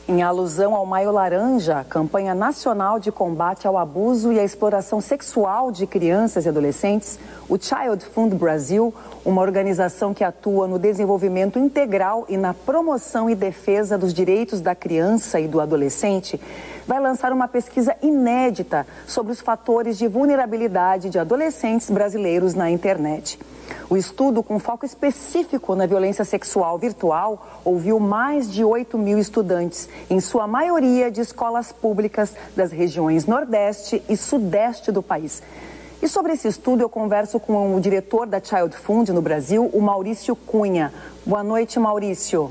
Em alusão ao Maio Laranja, campanha nacional de combate ao abuso e à exploração sexual de crianças e adolescentes, o Child Fund Brasil, uma organização que atua no desenvolvimento integral e na promoção e defesa dos direitos da criança e do adolescente, vai lançar uma pesquisa inédita sobre os fatores de vulnerabilidade de adolescentes brasileiros na internet. O estudo, com foco específico na violência sexual virtual, ouviu mais de 8.000 estudantes, em sua maioria de escolas públicas das regiões Nordeste e Sudeste do país. E sobre esse estudo eu converso com o diretor da Child Fund no Brasil, o Maurício Cunha. Boa noite, Maurício.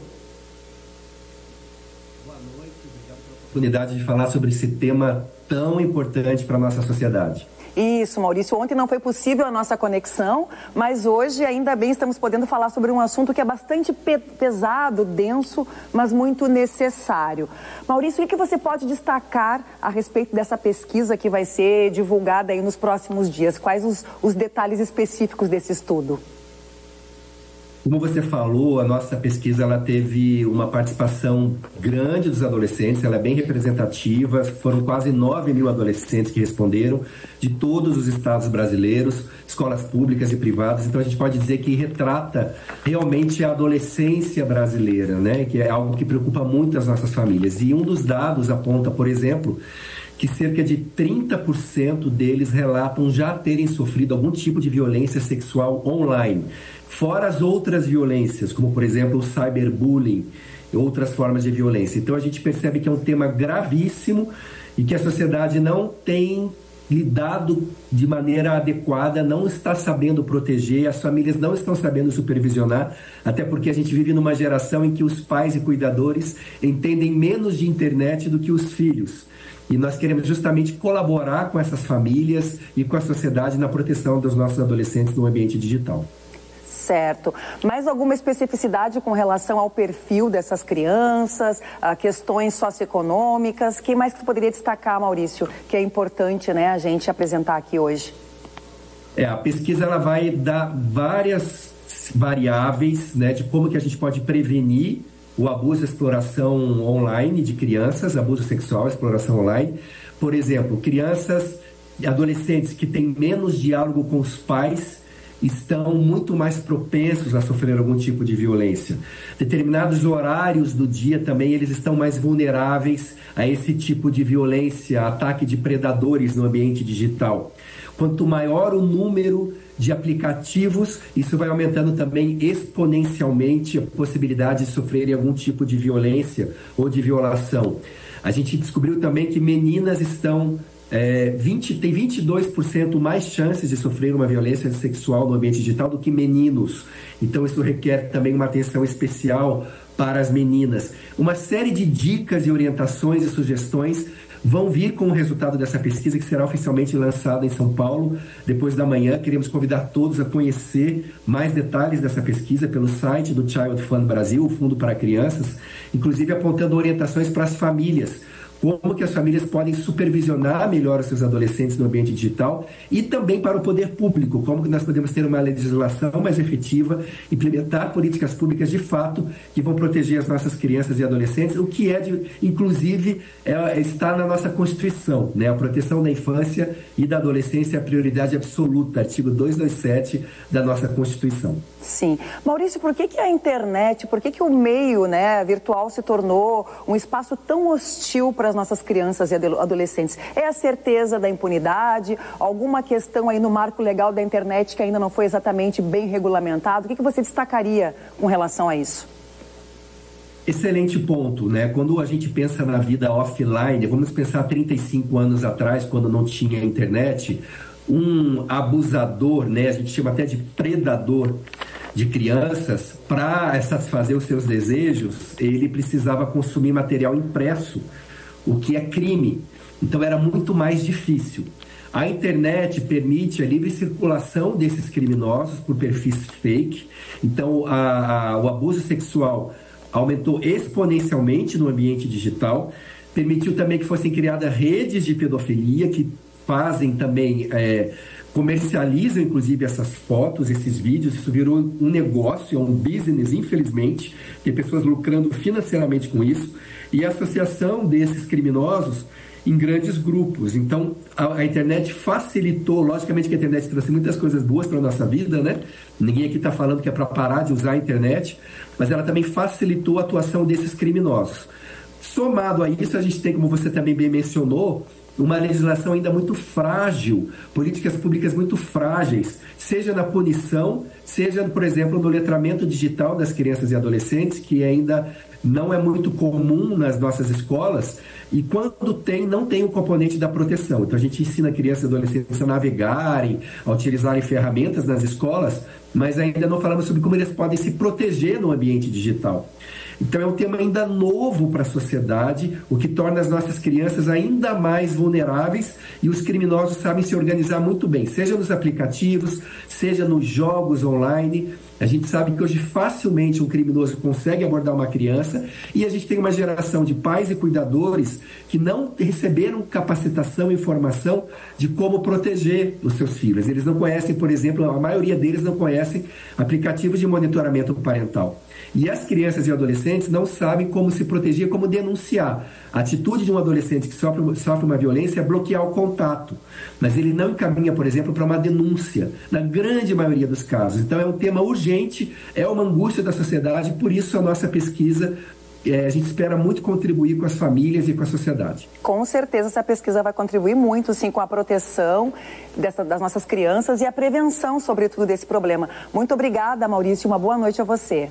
Boa noite, obrigado pela oportunidade de falar sobre esse tema tão importante para a nossa sociedade. Isso, Maurício. Ontem não foi possível a nossa conexão, mas hoje ainda bem estamos podendo falar sobre um assunto que é bastante pesado, denso, mas muito necessário. Maurício, o que você pode destacar a respeito dessa pesquisa que vai ser divulgada aí nos próximos dias? Quais os detalhes específicos desse estudo? Como você falou, a nossa pesquisa ela teve uma participação grande dos adolescentes, ela é bem representativa, foram quase 9.000 adolescentes que responderam, de todos os estados brasileiros, escolas públicas e privadas, então a gente pode dizer que retrata realmente a adolescência brasileira, né? Que é algo que preocupa muito as nossas famílias. E um dos dados aponta, por exemplo, que cerca de 30% deles relatam já terem sofrido algum tipo de violência sexual online. Fora as outras violências, como por exemplo o cyberbullying e outras formas de violência. Então a gente percebe que é um tema gravíssimo e que a sociedade não tem lidado de maneira adequada, não está sabendo proteger, as famílias não estão sabendo supervisionar, até porque a gente vive numa geração em que os pais e cuidadores entendem menos de internet do que os filhos. E nós queremos justamente colaborar com essas famílias e com a sociedade na proteção dos nossos adolescentes no ambiente digital. Certo. Mais alguma especificidade com relação ao perfil dessas crianças, a questões socioeconômicas? O que mais que você poderia destacar, Maurício, que é importante, né, a gente apresentar aqui hoje? A pesquisa ela vai dar várias variáveis, né, de como que a gente pode prevenir o abuso e exploração online de crianças, abuso sexual, exploração online. Por exemplo, crianças e adolescentes que têm menos diálogo com os pais estão muito mais propensos a sofrer algum tipo de violência. Determinados horários do dia também eles estão mais vulneráveis a esse tipo de violência, ataque de predadores no ambiente digital. Quanto maior o número de aplicativos, isso vai aumentando também exponencialmente a possibilidade de sofrerem algum tipo de violência ou de violação. A gente descobriu também que meninas estão tem 22% mais chances de sofrer uma violência sexual no ambiente digital do que meninos. Então isso requer também uma atenção especial para as meninas. Uma série de dicas e orientações e sugestões vão vir com o resultado dessa pesquisa, que será oficialmente lançada em São Paulo depois da manhã. Queremos convidar todos a conhecer mais detalhes dessa pesquisa pelo site do Child Fund Brasil, o Fundo para Crianças, inclusive apontando orientações para as famílias, como que as famílias podem supervisionar melhor os seus adolescentes no ambiente digital, e também para o poder público, como que nós podemos ter uma legislação mais efetiva, implementar políticas públicas de fato que vão proteger as nossas crianças e adolescentes, o que inclusive está na nossa Constituição, né? A proteção da infância e da adolescência é a prioridade absoluta, artigo 227 da nossa Constituição. Sim. Maurício, por que a internet, por que o meio, né, virtual se tornou um espaço tão hostil para as nossas crianças e adolescentes? É a certeza da impunidade? Alguma questão aí no marco legal da internet que ainda não foi exatamente bem regulamentado? O que você destacaria com relação a isso? Excelente ponto, né? Quando a gente pensa na vida offline, vamos pensar 35 anos atrás, quando não tinha internet, um abusador, né? A gente chama até de predador de crianças, para satisfazer os seus desejos, ele precisava consumir material impresso, o que é crime. Então era muito mais difícil. A internet permite a livre circulação desses criminosos por perfis fake. Então o abuso sexual aumentou exponencialmente no ambiente digital. Permitiu também que fossem criadas redes de pedofilia que fazem também, comercializam inclusive essas fotos, esses vídeos. Isso virou um negócio, um business, infelizmente. Tem pessoas lucrando financeiramente com isso. e a associação desses criminosos em grandes grupos. Então, a internet facilitou, logicamente que a internet trouxe muitas coisas boas para a nossa vida, né? Ninguém aqui está falando que é para parar de usar a internet, mas ela também facilitou a atuação desses criminosos. Somado a isso, a gente tem, como você também bem mencionou, uma legislação ainda muito frágil, políticas públicas muito frágeis, seja na punição, seja, por exemplo, no letramento digital das crianças e adolescentes, que ainda não é muito comum nas nossas escolas, e quando tem, não tem o componente da proteção. Então a gente ensina crianças e adolescentes a navegarem, a utilizarem ferramentas nas escolas, mas ainda não falamos sobre como eles podem se proteger no ambiente digital. Então é um tema ainda novo para a sociedade, o que torna as nossas crianças ainda mais vulneráveis, e os criminosos sabem se organizar muito bem, seja nos aplicativos, seja nos jogos online. A gente sabe que hoje facilmente um criminoso consegue abordar uma criança, e a gente tem uma geração de pais e cuidadores que não receberam capacitação e informação de como proteger os seus filhos. Eles não conhecem, por exemplo, a maioria deles não conhecem aplicativos de monitoramento parental. E as crianças e adolescentes não sabem como se proteger, como denunciar. A atitude de um adolescente que sofre uma violência é bloquear o contato, mas ele não encaminha, por exemplo, para uma denúncia, na grande maioria dos casos. Então é um tema urgente, é uma angústia da sociedade, por isso a nossa pesquisa, a gente espera muito contribuir com as famílias e com a sociedade. Com certeza essa pesquisa vai contribuir muito, sim, com a proteção das nossas crianças e a prevenção, sobretudo, desse problema. Muito obrigada, Maurício, uma boa noite a você.